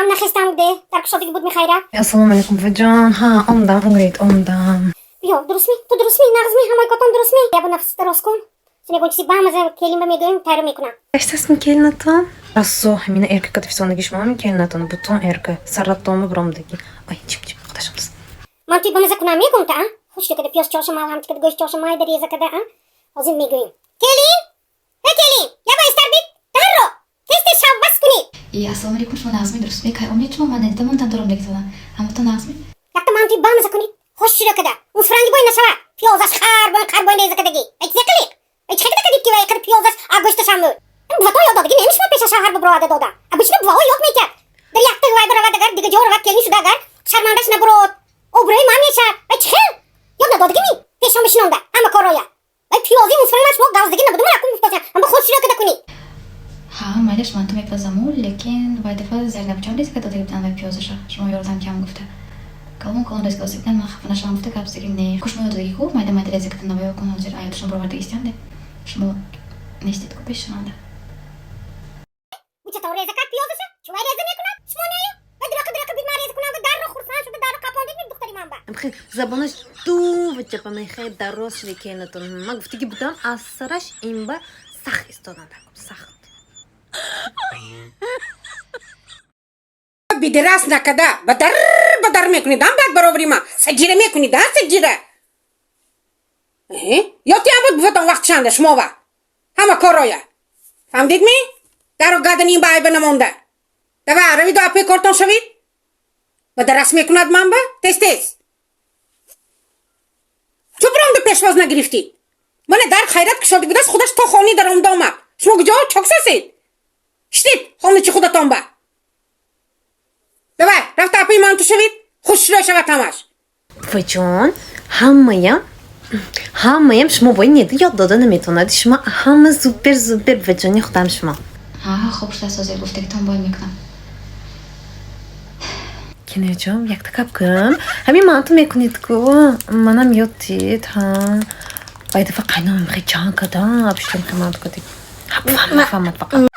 هم نخستم بوده در کشادگی بود میخیره. السلام علیکم فجان. ها اومدم اومرید اومدم. بیا درست می تو درست می نغز می همه کاتون درست می. یا با نفس درست کن. سنی گون چیزی بهم از کلیم میگویم تایرو میکنم. Estas Mikkelnatan. Alltså mina erkek ifsondagi shma Mikkelnatan butun erkek sarrattomi bromdagi. Ay chip خداشمس. من توی بامزه کنم میگم تا خوش که پیاز چاشم مال هم که گوشت چاشم مای دریزه کده از این میگویم. کلیم؟ کلیم؟ یا با استر بید؟ درو. تست شب بس کنی. السلام علیکم شما نازمی درست میکنی امید شما من ندیدم تام دارم نگذارم اما تو نازمی یک من توی بامزه کنی خوش شده کده اون فرنگی باید نشوه پیازش خربان ریزه کدگی ای زکلی ای چه کده که وای کده پیازش آگوشتش هم بود این بطا یاد دادگی نمیشه پیش شهر ببراده داده ابیشته بوا یاد میکرد در یک تا وای برای دگر دیگه جور وقت کلی شده اگر شرمندش نبرد اوبرای من میشه ای چه یاد دادگی می پیشم میشنونده اما کارایا ای پیازی اون فرنگش ما گازدگی نبود من اكون میفتم اما خوش شده کده کنی ها معلش من تو میپذمو لیکن باید دفعه زرنب چون ریسک داده بودن و پیازش شما یارتم کم گفته کلام کلام ریسک داشتن من خفنه شما گفته کابس دیگه نه خوش میاد دیگه خوب مایده ریسک تن نباید کنم زیر آیات شما برای دیگه شما نیستید کو پیشنهاد میشه تو ریزه کات پیازش چوای ریزه میکنه شما نه و درک بیماری ریزه کنه در رو خورسان شده در رو کاپوندی می دختری من با بخیر زبانش تو وچپا میخه درست Mikkelnatan. ما گفتی که بودم اثرش این با سخت استادن سخت. بیدرس نکده بدر میکنید هم بد برابری ما سجیره میکنید هم سجیره یا تیم بود بفتن وقت شنده شما با همه کار رویه فهمدید می؟ در و گدن این بایی بنمونده دوه روی دو اپی کارتون شوید بدرس میکند من با تست چو برام دو پیشواز نگرفتید من در خیرت کشاده بودست خودش تا خانی در اونده آمد شما کجا چکساسید شدید خانه چی خودتان با دوه رفت اپی من تو شوید خوش رو شود همش فجان همه شما باید نیده یاد داده نمیتوند شما همه زوبر فجانی خودم شما ها خوب شده سازی گفته که تام باید میکنم کنه جام یک تکب کنم همین من تو میکنید که منم یاد دید ها باید دفعه قینام خیلی جان کدام بشتم که من بکنید فهمت فقط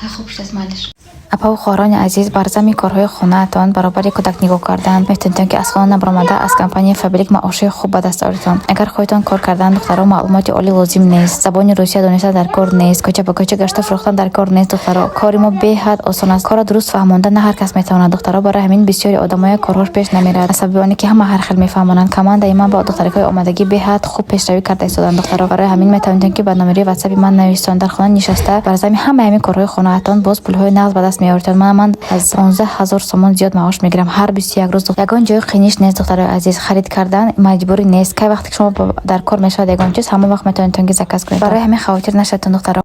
ها خوب شده معلش اپا و خواهران عزیز بر زمین کارهای خانه‌تان برابر کودک نگاه کردن میتونید که از خانه نبرآمده از کمپانی فابریک معاشی خوب به دست آوریدن اگر خودتان کار کردن دخترها معلومات عالی لازم نیست زبان روسیه دانستن در کار نیست کوچه به کوچه گشت فروختن در کار نیست دخترها کار ما به حد آسان است کار درست فهموندن نه هر کس میتواند دخترها برای همین بسیاری آدمای کارهاش پیش نمیرد سبب آنه که همه هر خیل میفهمونن کمان دائما با دخترکای آمادگی به حد خوب پیشروی کرده ایستادن دخترها برای همین میتونید که برنامه‌ریزی واتساپ من نوشتن در خانه نشسته بر زمین همین کارهای خانه‌تان باز پولهای نقد به دست میآورید من از 15000 سومون زیاد معاش میگیرم هر 21 روز یگان جای خینیش نیست دختر عزیز خرید کردن مجبوری نیست که وقتی شما در کار میشود یگان چیز همون وقت میتونید تنگ زکات کنید برای همین خاطر نشد دختر